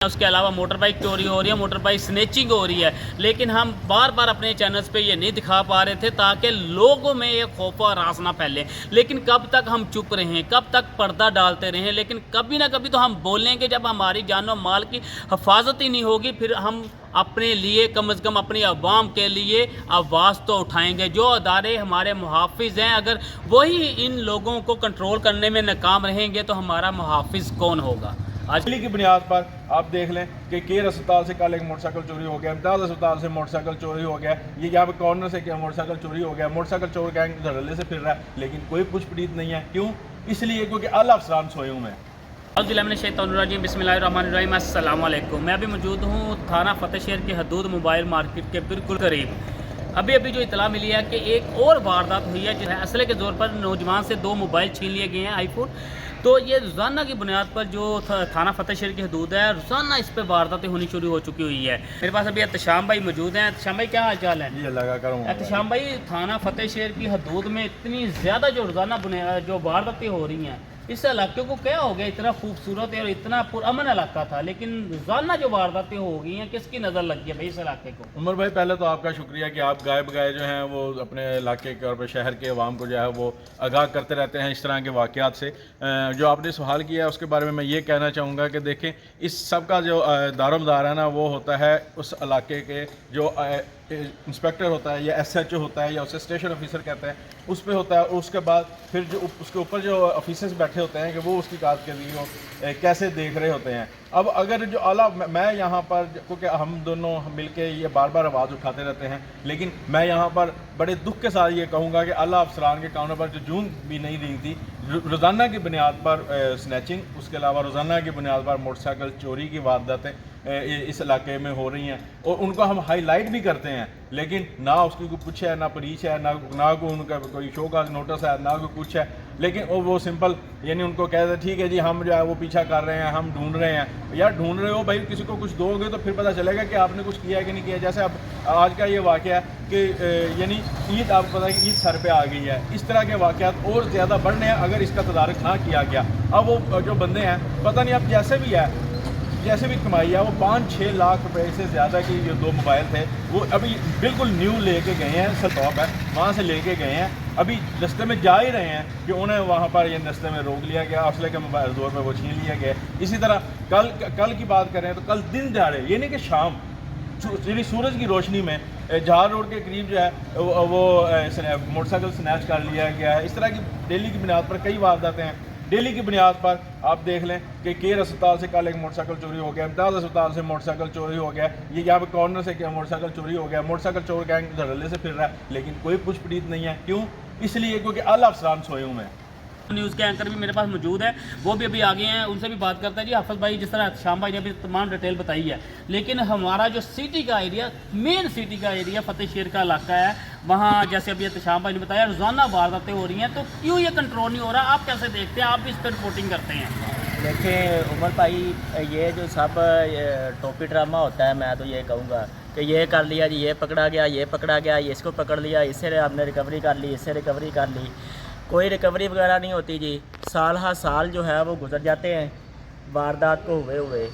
اس کے علاوہ motor bike چوری ہو رہی ہے، موٹر بائک سنیچنگ ہو رہی ہے، لیکن ہم بار بار اپنے چینلز پہ یہ نہیں دکھا پا رہے تھے تاکہ لوگوں میں یہ خوف و ہراس نہ پھیلے۔ لیکن کب تک ہم چپ رہیں، کب تک پردہ ڈالتے رہیں، لیکن کبھی نہ کبھی تو ہم بولیں گے جب ہماری جان و مال کی حفاظت ہی نہیں ہوگی، پھر ہم اپنے لیے کم از کم اپنی عوام کے لیے آواز تو اٹھائیں گے۔ جو ادارے ہمارے محافظ ہیں، اگر وہی ان لوگوں کو کنٹرول کرنے میں ناکام رہیں گے تو ہمارا محافظ کون ہوگا؟ آج کی بنیاد پر آپ دیکھ لیں کہ کیئر اسپتال سے کل ایک موٹر سائیکل چوری ہو گیا، امتیاز اسپتال سے موٹر سائیکل چوری ہو گیا، یہ یہاں پہ کارنر سے کیا موٹر سائیکل چوری ہو گیا، موٹر سائیکل چور گینگ دھڑلے سے پھر رہا ہے، لیکن کوئی پوچھ پڑیت نہیں ہے۔ کیوں؟ اس لیے کیونکہ اعلیٰ افسران سوئے ہوئے ہیں۔ اعوذ باللہ من الشیطان الرجیم، بسم اللہ الرحمن الرحیم، السلام علیکم۔ میں ابھی موجود ہوں تھانہ فتح شہر کی حدود موبائل مارکیٹ کے بالکل قریب۔ ابھی جو اطلاع ملی ہے کہ ایک اور واردات ہوئی ہے، جو ہے اسلحے کے زور پر نوجوان سے 2 موبائل چھین لیے گئے ہیں، آئی فون۔ تو یہ روزانہ کی بنیاد پر جو تھانہ فتح شہر کی حدود ہے، روزانہ اس پہ وارداتیں ہونی شروع ہو چکی ہوئی ہے۔ میرے پاس ابھی احتشام بھائی موجود ہیں۔ احتشام بھائی کیا حال چال ہے؟ جی اللہ کا کرم۔ احتشام بھائی، تھانہ فتح شہر کی حدود میں اتنی زیادہ جو روزانہ جو وارداتیں ہو رہی ہیں، اس علاقے کو کیا ہو گیا؟ اتنا خوبصورت ہے اور اتنا پرامن علاقہ تھا، لیکن روزانہ جو وارداتیں ہو گئی ہیں، کس کی نظر لگ گئی ہے بھائی اس علاقے کو؟ عمر بھائی، پہلے تو آپ کا شکریہ کہ آپ گائے بگائے جو ہیں وہ اپنے علاقے کے اور شہر کے عوام کو جو ہے وہ آگاہ کرتے رہتے ہیں اس طرح کے واقعات سے۔ جو آپ نے سوال کیا ہے اس کے بارے میں یہ کہنا چاہوں گا کہ دیکھیں، اس سب کا جو دار و مدار ہے نا، وہ ہوتا ہے اس علاقے کے جو انسپیکٹر ہوتا ہے یا ایس ایچ او ہوتا ہے یا اسے اسٹیشن آفیسر کہتے ہیں، اس پہ ہوتا ہے۔ اور اس کے بعد پھر جو اس کے اوپر جو آفیسرز بیٹھے ہوتے ہیں کہ وہ اس کی کارکردگی کو کیسے دیکھ رہے ہوتے ہیں۔ اب اگر جو اعلیٰ، میں یہاں پر کیونکہ ہم دونوں مل کے یہ بار بار آواز اٹھاتے رہتے ہیں، لیکن میں یہاں پر بڑے دکھ کے ساتھ یہ کہوں گا کہ اعلیٰ افسران کے کانوں پر جو جون بھی نہیں دی تھی، روزانہ کی بنیاد پر سنیچنگ، اس کے علاوہ روزانہ کی بنیاد پر موٹر سائیکل چوری کی وارداتیں اس علاقے میں ہو رہی ہیں، اور ان کو ہم ہائی لائٹ بھی کرتے ہیں، لیکن نہ اس کی کوئی پوچھ ہے، نہ پریچ ہے، نہ کوئی ان کا کوئی شو کا نوٹس ہے، نہ کوئی کچھ ہے، لیکن وہ سمپل یعنی ان کو کہتے ہیں ٹھیک ہے جی ہم جو ہے وہ پیچھا کر رہے ہیں، ہم ڈھونڈ رہے ہیں۔ یار ڈھونڈ رہے ہو بھائی، کسی کو کچھ دو گے تو پھر پتہ چلے گا کہ آپ نے کچھ کیا ہے کہ نہیں کیا۔ جیسے اب آج کا یہ واقعہ ہے کہ یعنی عید، آپ کو پتہ ہے کہ عید سر پہ آ گئی ہے، اس طرح کے واقعات اور زیادہ بڑھنے ہیں اگر اس کا تدارک نہ کیا گیا۔ اب وہ جو بندے ہیں، پتہ نہیں اب جیسے بھی کمائی ہے، وہ 5-6 لاکھ روپے سے زیادہ کی جو 2 موبائل تھے وہ ابھی بالکل نیو لے کے گئے ہیں، سٹاپ ہے وہاں سے لے کے گئے ہیں، ابھی رستے میں جا ہی رہے ہیں کہ انہیں وہاں پر یہ رستے میں روک لیا گیا، اسلحے کے موبائل زور پہ وہ چھین لیا گیا۔ اسی طرح کل کی بات کریں تو کل دن دہاڑے، یہ نہیں کہ شام، سورج کی روشنی میں جہار روڈ کے قریب جو ہے وہ موٹر سائیکل سنیچ کر لیا گیا ہے۔ اس طرح کی ڈیلی کی بنیاد پر کئی وارداتیں ہیں۔ ڈیلی کی بنیاد پر آپ دیکھ لیں کہ کیئر اسپتال سے کل ایک موٹر سائیکل چوری ہو گیا، امتیاز اسپتال سے موٹر سائیکل چوری ہو گیا، یہ یہاں پہ کارنر سے کیا موٹر سائیکل چوری ہو گیا، موٹر سائیکل چور گینگ دھڑلے سے پھر رہا ہے، لیکن کوئی پوچھ پڑیت نہیں ہے۔ کیوں؟ اس لیے کیونکہ اعلیٰ افسران سوئے ہوئے ہیں۔ نیوز کے اینکر بھی میرے پاس موجود ہے، وہ بھی ابھی آگے ہیں، ان سے بھی بات کرتے ہیں۔ جی حافظ بھائی، جس طرح شام بھائی نے بھی تمام ڈیٹیل بتائی ہے، لیکن ہمارا جو سٹی کا ایریا، مین سٹی کا ایریا فتح شہر کا علاقہ ہے، وہاں جیسے ابھی شام بھائی نے بتایا روزانہ وارداتیں ہو رہی ہیں، تو کیوں یہ کنٹرول نہیں ہو رہا؟ آپ کیسے دیکھتے ہیں؟ آپ بھی اس پہ رپورٹنگ کرتے ہیں۔ دیکھیں عمر بھائی، یہ جو سب ٹوپی ڈرامہ ہوتا ہے، میں تو یہ کہوں گا کہ یہ کر لیا جی، یہ پکڑا گیا، یہ اس کو پکڑ لیا، اس سے ہم نے ریکوری کر لی، اس سے ریکوری کر لی، کوئی ریکوری وغیرہ نہیں ہوتی جی۔ سال ہر سال جو ہے وہ گزر جاتے ہیں واردات کو ہوئے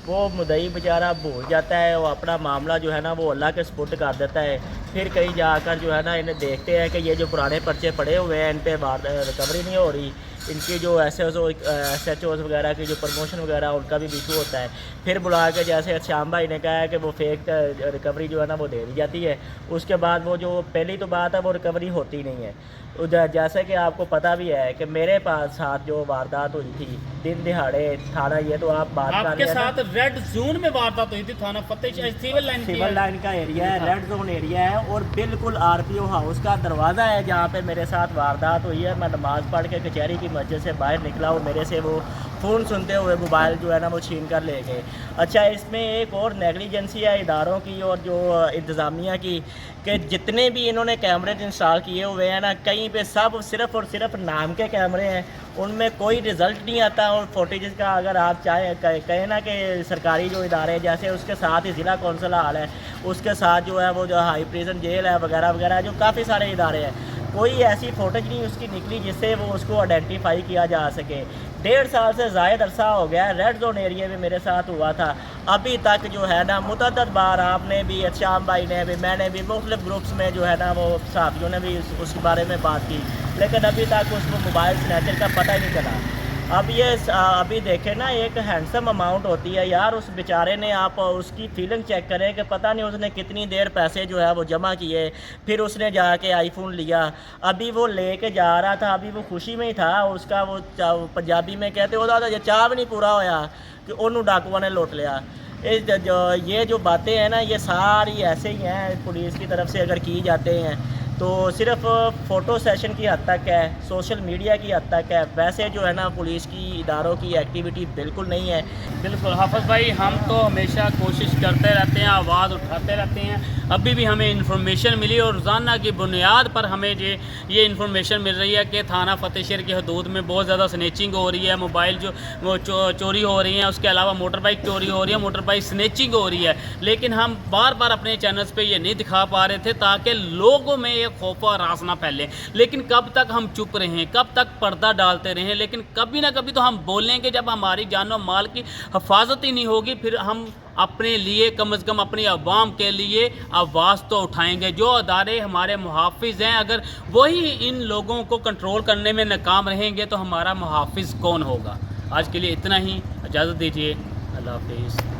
وہ مدعی بیچارہ بھول جاتا ہے، وہ اپنا معاملہ جو ہے نا وہ اللہ کے سپرد کر دیتا ہے، پھر کہیں جا کر جو ہے نا انہیں دیکھتے ہیں کہ یہ جو پرانے پرچے پڑے ہوئے ہیں، ان پہ ریکوری نہیں ہو رہی، ان کی جو ایس ایچ اوز وغیرہ کی جو پروموشن وغیرہ ان کا بھی ایشو ہوتا ہے، پھر بلا کے جیسے شام بھائی نے کہا ہے کہ وہ فیک ریکوری جو ہے نا وہ دے دی جاتی ہے، اس کے بعد وہ جو پہلی تو بات ہے وہ ریکوری ہوتی نہیں ہے۔ جیسے کہ آپ کو پتہ بھی ہے کہ میرے پاس ساتھ جو واردات ہوئی تھی دن دہاڑے تھانہ، یہ تو آپ بات کر رہے ہیں، آپ کے ساتھ ریڈ زون میں واردات ہوئی تھی تھانہ فتح شہر سیول لائن کا ایریا ہے، ریڈ زون ایریا ہے، اور بالکل آر پی او ہاؤس کا دروازہ ہے جہاں پہ میرے ساتھ واردات ہوئی ہے۔ میں نماز پڑھ کے کچہری کی مسجد سے باہر نکلا ہوں، میرے سے وہ فون سنتے ہوئے موبائل جو ہے نا وہ چھین کر لے گئے۔ اچھا، اس میں ایک اور نیگلیجنسی ہے اداروں کی اور جو انتظامیہ کی، کہ جتنے بھی انہوں نے کیمرے انسٹال کیے ہوئے ہیں نا، کہیں پہ سب صرف اور صرف نام کے کیمرے ہیں، ان میں کوئی رزلٹ نہیں آتا۔ اور فوٹیجز کا اگر آپ چاہیں کہیں نا کہ سرکاری جو ادارے جیسے اس کے ساتھ ہی ضلع کونسل ہال ہے، اس کے ساتھ جو ہے وہ جو ہائی پریزن جیل ہے وغیرہ وغیرہ، جو کافی سارے ادارے ہیں، کوئی ایسی فوٹیج نہیں اس کی نکلی جس سے وہ اس کو آئیڈینٹیفائی کیا جا سکے. 1.5 سال سے زائد عرصہ ہو گیا ہے. ریڈ زون ایریے میں میرے ساتھ ہوا تھا. ابھی تک جو ہے نا متعدد بار آپ نے بھی، شام بھائی نے بھی، میں نے بھی مختلف گروپس میں جو ہے نا وہ صحافیوں نے بھی اس کے بارے میں بات کی، لیکن ابھی تک اس کو موبائل سنیچر کا پتہ ہی نہیں چلا. ابھی دیکھیں نا، ایک ہینڈسم اماؤنٹ ہوتی ہے یار اس بیچارے نے. آپ اس کی فیلنگ چیک کریں کہ پتہ نہیں اس نے کتنی دیر پیسے جو ہے وہ جمع کیے، پھر اس نے جا کے آئی فون لیا. ابھی وہ لے کے جا رہا تھا، ابھی وہ خوشی میں ہی تھا. اس کا وہ پنجابی میں کہتے ہوتا تھا یہ چاہ بھی نہیں پورا ہویا کہ انہوں ڈاکوؤں نے لوٹ لیا. یہ جو باتیں ہیں نا یہ ساری ایسے ہی ہیں پولیس کی طرف سے اگر کی جاتے ہیں تو صرف فوٹو سیشن کی حد تک ہے، سوشل میڈیا کی حد تک ہے. ویسے جو ہے نا پولیس کی اداروں کی ایکٹیویٹی بالکل نہیں ہے. بالکل حافظ بھائی، ہم تو ہمیشہ کوشش کرتے رہتے ہیں، آواز اٹھاتے رہتے ہیں. ابھی بھی ہمیں انفارمیشن ملی اور روزانہ کی بنیاد پر ہمیں یہ انفارمیشن مل رہی ہے کہ تھانہ فتح شہر کی حدود میں بہت زیادہ سنیچنگ ہو رہی ہے، موبائل وہ چوری ہو رہی ہیں، اس کے علاوہ موٹر بائک چوری ہو رہی ہے، موٹر بائک سنیچنگ ہو رہی ہے. لیکن ہم بار بار اپنے چینلز پہ یہ نہیں دکھا پا رہے تھے تاکہ لوگوں میں یہ خوف و ہراس نہ پھیلے. لیکن کب تک ہم چپ رہیں، کب تک پردہ ڈالتے رہیں؟ لیکن کبھی نہ کبھی تو ہم بولیں گے. جب ہماری جان و مال کی حفاظت ہی نہیں ہوگی پھر ہم اپنے لیے کم از کم اپنی عوام کے لیے آواز تو اٹھائیں گے. جو ادارے ہمارے محافظ ہیں اگر وہی ان لوگوں کو کنٹرول کرنے میں ناکام رہیں گے تو ہمارا محافظ کون ہوگا؟ آج کے لیے اتنا ہی، اجازت دیجیے، اللہ حافظ.